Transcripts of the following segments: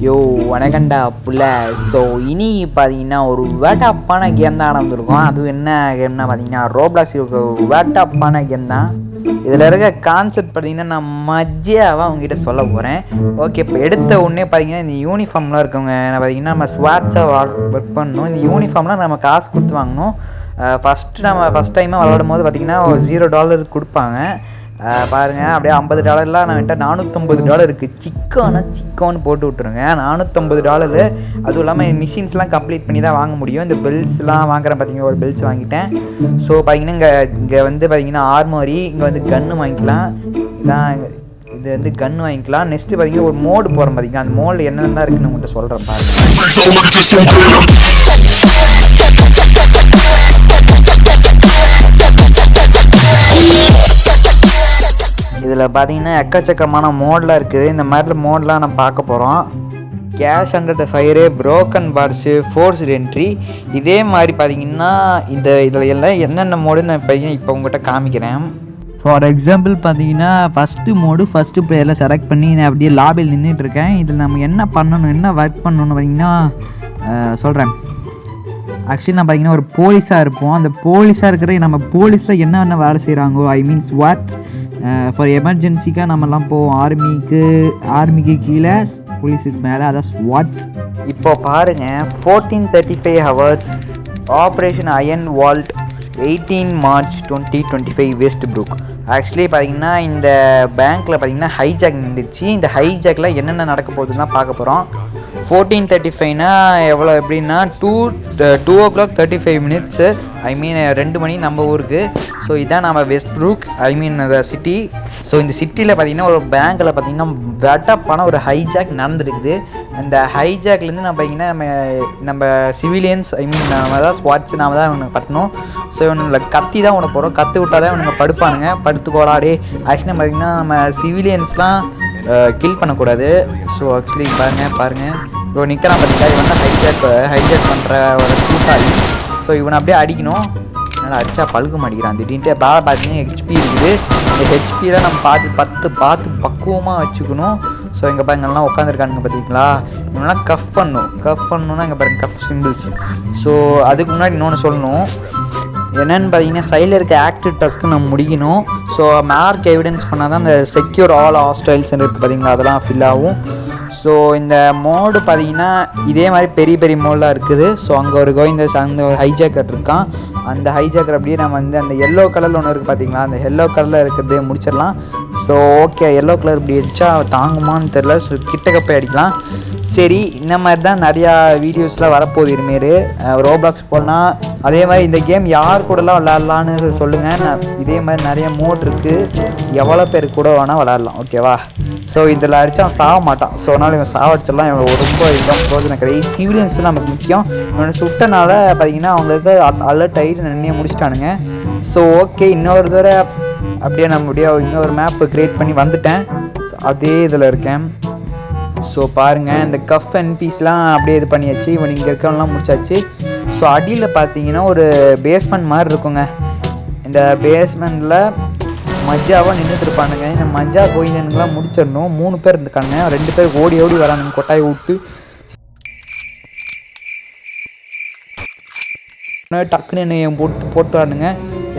யோ வணக்கண்டா புள்ள. ஸோ இனி பார்த்தீங்கன்னா ஒரு வேட்டப்பான கேம் தான் நடந்திருக்கும். அதுவும் என்ன கேம்னா பார்த்தீங்கன்னா ரோப்ளாக்ஸ் இருக்கிற ஒரு வேட்டப்பான கேம் தான். இதில் இருக்க கான்செப்ட் பார்த்தீங்கன்னா நான் மஜ்ஜாவாக அவங்ககிட்ட சொல்ல போகிறேன். ஓகே, இப்போ எடுத்த உடனே பார்த்தீங்கன்னா இந்த யூனிஃபார்ம்லாம் இருக்கவங்க பார்த்தீங்கன்னா நம்ம ஸ்வாட்ஸாக ஒர்க் பண்ணணும். இந்த யூனிஃபார்ம்லாம் நம்ம காசு கொடுத்து வாங்கணும். ஃபஸ்ட் டைமாக விளாடும் போது பார்த்தீங்கன்னா ஒரு $0 கொடுப்பாங்க. பாருங்கள், அப்படியே $50 நான் வந்துட்டு $450 சிக்கோன்னு போட்டு விட்ருங்க. $450. அதுவும் இல்லாமல் மிஷின்ஸ்லாம் கம்ப்ளீட் பண்ணி தான் வாங்க முடியும். இந்த பெல்ஸ்லாம் வாங்குறேன் பார்த்தீங்கன்னா, ஒரு பெல்ஸ் வாங்கிட்டேன். ஸோ பார்த்தீங்கன்னா இங்கே வந்து பார்த்தீங்கன்னா ஆர்மரி, இங்கே வந்து கன்று வாங்கிக்கலாம். இது வந்து கன்று வாங்கிக்கலாம். நெக்ஸ்ட்டு பார்த்தீங்கன்னா ஒரு மோடு போகிறோம் பார்த்தீங்கன்னா, அந்த மோடில் என்னென்ன தான் இருக்குன்னு உங்கள்கிட்ட சொல்கிறேன் பாருங்கள். இதில் பார்த்தீங்கன்னா எக்கச்சக்கமான மோடெலாம் இருக்குது. இந்த மாதிரி மோடெலாம் நம்ம பார்க்க போகிறோம். Cash under the fire, broken bars, forced entry. இதே மாதிரி பார்த்தீங்கன்னா இதில் எல்லாம் என்னென்ன மோடுன்னு நான் இப்போ உங்கள்கிட்ட காமிக்கிறேன். ஃபார் எக்ஸாம்பிள் பார்த்தீங்கன்னா ஃபஸ்ட்டு பிளேயரில் செலக்ட் பண்ணி நான் அப்படியே லாபியில் நின்றுட்டுருக்கேன். இதில் நம்ம என்ன பண்ணணும், என்ன ஒர்க் பண்ணணும்னு பார்த்தீங்கன்னா சொல்கிறேன். ஆக்சுவலி நான் பார்த்தீங்கன்னா ஒரு போலீஸாக இருப்போம். அந்த போலீஸாக இருக்கிற நம்ம போலீஸில் என்னென்ன வேலை செய்கிறாங்கோ, ஐ மீன்ஸ் வாட்ஸ் ஃபார் எமர்ஜென்சிக்காக நம்மலாம் போவோம். ஆர்மிக்கு கீழே போலீஸுக்கு மேலே, அதான் ஸ்வாட்ஸ். இப்போ பாருங்கள், 1435 hours operation iron vault 18 March 2025 Westbrook. Actually பார்த்தீங்கன்னா இந்த பேங்க்கில் பார்த்தீங்கன்னா ஹைஜாக் நின்றுச்சு. இந்த ஹைஜாக்கில் என்னென்ன நடக்க போகுதுன்னா பார்க்க போகிறோம். 1435னா எவ்வளோ எப்படின்னா 2:35 ஐ மீன் 2 மணி நம்ம ஊருக்கு. ஸோ இதான் நம்ம வெஸ்ட் ப்ரூக், ஐ மீன் த சிட்டி. ஸோ இந்த சிட்டியில் பார்த்திங்கன்னா ஒரு பேங்க்கில் பார்த்திங்கன்னா வெட்டப்பான ஒரு ஹைஜாக் நடந்துருக்குது. அந்த ஹைஜாக்லேருந்து நம்ம பார்த்திங்கன்னா நம்ம சிவிலியன்ஸ், ஐ மீன் நம்ம தான் ஸ்வாட்ஸ், நாம தான் இவனுக்கு பட்டணும். ஸோ இவனுங்களை கத்தி தான் உனக்கு போகிறோம். கற்று விட்டால் தான் இவனுங்க படுப்பானுங்க. படுத்துக்கோடாடே. ஆக்சுவலி பார்த்திங்கன்னா நம்ம சிவிலியன்ஸ்லாம் கில் பண்ணக்கூடாது. ஸோ ஆக்சுவலி பாருங்கள் இப்போ நிற்கிறான் பார்த்தீங்களா, இவன் தான் ஹைஜாக் பண்ணுற ஒரு கூட்டாளி. ஸோ இவனை அப்படியே அடிக்கணும். அதனால் அடித்தா பழுக்க மாட்டேங்கிறான். திடீர்னு பார்த்தீங்கன்னா ஹெச்பி இருக்குது. இந்த ஹெச்பியில் நம்ம பார்த்து பக்குவமாக வச்சுக்கணும். ஸோ இங்கே பாருங்கள்லாம் உட்காந்துருக்கானுங்க பார்த்தீங்களா, இவங்கெல்லாம் கஃப் பண்ணணுன்னா இங்கே பாருங்கள் கஃப் சிம்பிள்ஸ். ஸோ அதுக்கு முன்னாடி இன்னொன்று சொல்லணும். என்னென்னு பார்த்தீங்கன்னா சைடில் இருக்க ஆக்டிவ் டாஸ்க்கு நம்ம முடிக்கணும். ஸோ மார்க் எவிடன்ஸ் பண்ணால் தான் அந்த செக்யூர் ஆல் ஹாஸ்டைல்ஸ் இருக்குது பார்த்தீங்களா, அதெல்லாம் ஃபில் ஆகும். ஸோ இந்த மோடு பார்த்தீங்கன்னா இதே மாதிரி பெரிய மோடெலாம் இருக்குது. ஸோ அங்கே ஒரு அங்கே ஒரு ஹைஜாக்கர் இருக்கான். அந்த ஹைஜாக்கர் அப்படியே நம்ம வந்து அந்த எல்லோ கலரில் ஒன்று இருக்குது பார்த்தீங்களா, அந்த எல்லோ கலரில் இருக்கிறதே முடிச்சிடலாம். ஸோ ஓகே, எல்லோ கலர் இப்படி அடித்தா தாங்குமான்னு தெரில. ஸோ கிட்டக்க போய் அடிக்கலாம். சரி, இந்த மாதிரி தான் நிறையா வீடியோஸ்லாம் வரப்போகுது. இதுமாரி ரோப்ளாக்ஸ் போனால் அதே மாதிரி இந்த கேம் யார் கூடலாம் விளாட்லான்னு சொல்லுங்கள். இதே மாதிரி நிறைய மோட் இருக்குது, எவ்வளோ பேர் கூட வேணால் விளாட்லாம். ஓகேவா? ஸோ இதில் அடித்தா அவன் சாக மாட்டான். ஸோ அதனால் இவன் சாவடிச்சிடலாம். இவன் ரொம்ப இதுதான் ப்ரோஜனம் கிடையாது. சிவிலியன்ஸ் நமக்கு முக்கியம். இவனை சுட்டனால பார்த்தீங்கன்னா அவங்களுக்கு அலர்ட் ஆகிட்டு நின்று முடிச்சிட்டானுங்க. ஸோ ஓகே, இன்னொரு தடவை அப்படியே இன்னொரு மேப்பு க்ரியேட் பண்ணி வந்துட்டேன். ஸோ அதே இதில் இருக்கேன். ஸோ பாருங்கள், இந்த கஃப் அண்ட் பீஸ்லாம் அப்படியே இது பண்ணியாச்சு. இவன் இங்கே இருக்கவங்களாம் முடிச்சாச்சு. ஸோ அடியில் பார்த்தீங்கன்னா ஒரு பேஸ்மெண்ட் மாதிரி இருக்குங்க. இந்த பேஸ்மெண்ட்டில் மஜ்ஜாவாக நின்றுட்டு இருப்பானுங்க. இந்த மஜ்ஜா கோயிலுங்கெலாம் முடிச்சிடணும். 3 பேர் இருந்துக்கானுங்க. 2 பேர் ஓடி வரானுங்க கொட்டாயை விட்டு. டக்குன்னு என்னை போட்டுவானுங்க.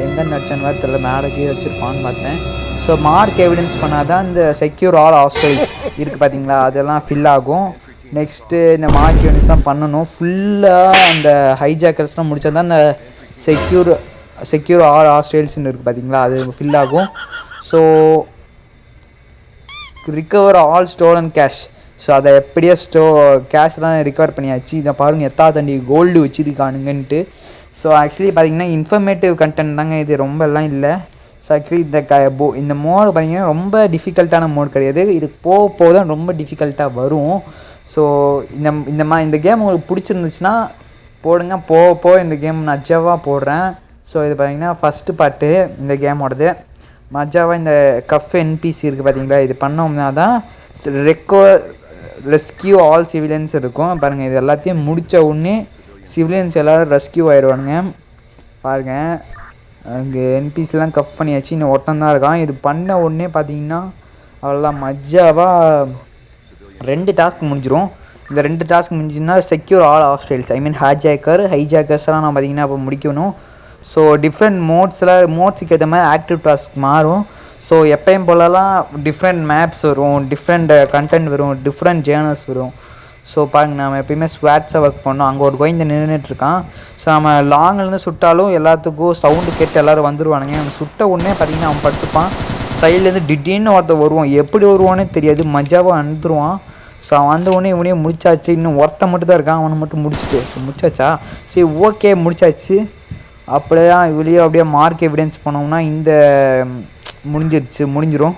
எங்கே நடிச்சான்னு வேறு தெரியல, மேலேக்கே வச்சுருப்பான்னு பார்த்தேன். ஸோ மார்க் எவிடன்ஸ் பண்ணால் தான் இந்த செக்யூர் ஆல் ஹாஸ்டைல்ஸ் இருக்குது பார்த்தீங்களா, அதெல்லாம் ஃபில் ஆகும். நெக்ஸ்ட்டு இந்த மார்க் எவிடன்ஸ்லாம் பண்ணணும். ஃபுல்லாக அந்த ஹைஜாக்கர்ஸ்லாம் முடித்தா தான் இந்த செக்யூர் ஆல் ஹாஸ்டைல்ஸ்ன்னு இருக்குது பார்த்தீங்களா, அது ஃபில் ஆகும். So recover all stolon cash. So அதை எப்படியே கேஷ்லாம் ரிகவர் பண்ணியாச்சு. இதை பாருங்கள், எத்தாத்தண்டி கோல்டு வச்சுருக்கானுங்கன்ட்டு. ஸோ ஆக்சுவலி பார்த்திங்கன்னா இன்ஃபர்மேட்டிவ் கண்டென்ட் தாங்க இது, ரொம்ப எல்லாம் இல்லை. ஸோ ஆக்சுவலி இந்த மோடு பார்த்திங்கன்னா ரொம்ப டிஃபிகல்ட்டான மோடு கிடையாது. இது போக தான் ரொம்ப டிஃபிகல்ட்டாக வரும். ஸோ இந்த கேம் உங்களுக்கு பிடிச்சிருந்துச்சுன்னா போடுங்க. போக இந்த கேம் நான் மஜாவாக போடுறேன். ஸோ இது பார்த்திங்கன்னா ஃபஸ்ட்டு பார்ட்டு இந்த கேமோடது மஜாவாக. இந்த கஃப் என்பிசி இருக்குது பார்த்தீங்களா, இது பண்ணோம்னா தான் ரெஸ்கியூ ஆல் சிவிலியன்ஸ் இருக்கும். பாருங்கள், இது எல்லாத்தையும் முடித்த உடனே சிவிலியன்ஸ் எல்லோரும் ரெஸ்கியூ ஆகிடுவானுங்க. பாருங்கள், அங்கே என்பிசிலாம் கப் பண்ணியாச்சு. இன்னும் ஒருத்தன் தான் இருக்கான். இது பண்ண உடனே பார்த்தீங்கன்னா அவ்வளோதான், மஜ்ஜாவாக 2 டாஸ்க் முடிஞ்சிடும். இந்த 2 டாஸ்க் முடிஞ்சுன்னா செக்யூர் ஆல் ஹாஸ்டைல்ஸ் ஐ மீன் ஹைஜாக்கர்ஸ்லாம் நான் பார்த்திங்கன்னா அப்போ முடிக்கணும். ஸோ டிஃப்ரெண்ட் மோட்ஸுக்கு ஏற்ற மாதிரி ஆக்டிவ் டாஸ்க் மாறும். ஸோ எப்பயும் போலலாம் டிஃப்ரெண்ட் மேப்ஸ் வரும், டிஃப்ரெண்ட் கண்டென்ட் வரும், டிஃப்ரெண்ட் ஜேர்னல்ஸ் வரும். ஸோ பாருங்க நம்ம எப்பயுமே ஸ்வாட்ஸாக ஒர்க் பண்ணோம். அங்கே ஒரு கோயந்த நின்றுட்டுருக்கான். ஸோ நம்ம லாங்கிலேருந்து சுட்டாலும் எல்லாத்துக்கும் சவுண்டு கேட்டு எல்லோரும் வந்துடுவானுங்க. நம்ம சுட்ட உடனே பார்த்திங்கன்னா அவன் படுத்துப்பான். சைட்லேருந்து திடீர்னு ஒருத்தர் வருவான், எப்படி வருவானே தெரியாது, மஜாவாக அனுப்பிடுவான். ஸோ அவன் வந்த உடனே இவனே முடிச்சாச்சு. இன்னும் ஒருத்த மட்டும் தான் இருக்கான், அவனை மட்டும் முடிச்சுட்டு ஸோ முடிச்சாச்சா சரி ஓகே முடிச்சாச்சு. அப்படியே இவ்வளோ அப்படியே மார்க் எவிடன்ஸ் பண்ணோம்னா இந்த முடிஞ்சிடும்.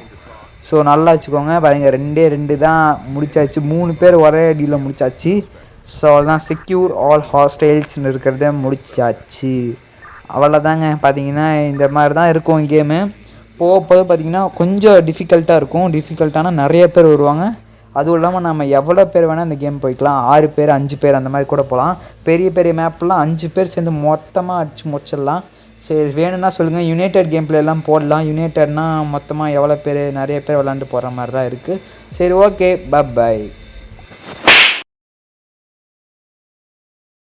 ஸோ நல்லா வச்சுக்கோங்க பாருங்க, 2 தான் முடிச்சாச்சு, 3 பேர் ஒரே அடியில் முடிச்சாச்சு. ஸோ அவ்வளோதான், செக்யூர் ஆல் ஹாஸ்டைல்ஸ்னு இருக்கிறத முடிச்சாச்சு. அவ்வளோதாங்க. பார்த்தீங்கன்னா இந்த மாதிரி தான் இருக்கும் கேமு. போக பார்த்திங்கன்னா கொஞ்சம் டிஃபிகல்ட்டான நிறைய பேர் வருவாங்க. அதுவும் இல்லாமல் நம்ம எவ்வளோ பேர் வேணால் இந்த கேம் போய்க்கலாம். 6 பேர் 5 பேர் அந்த மாதிரி கூட போகலாம். பெரிய மேப்லாம் 5 பேர் சேர்ந்து மொத்தமாக அடித்து முடிச்சிடலாம். சரி வேணும்னா சொல்லுங்கள், யுனைடெட் கேம் பிளேலாம் போடலாம். யுனைடெட்னா மொத்தமாக எவ்வளோ பேர், நிறைய பேர் விளாண்டு போகிற மாதிரி தான் இருக்குது. சரி ஓகே, பை.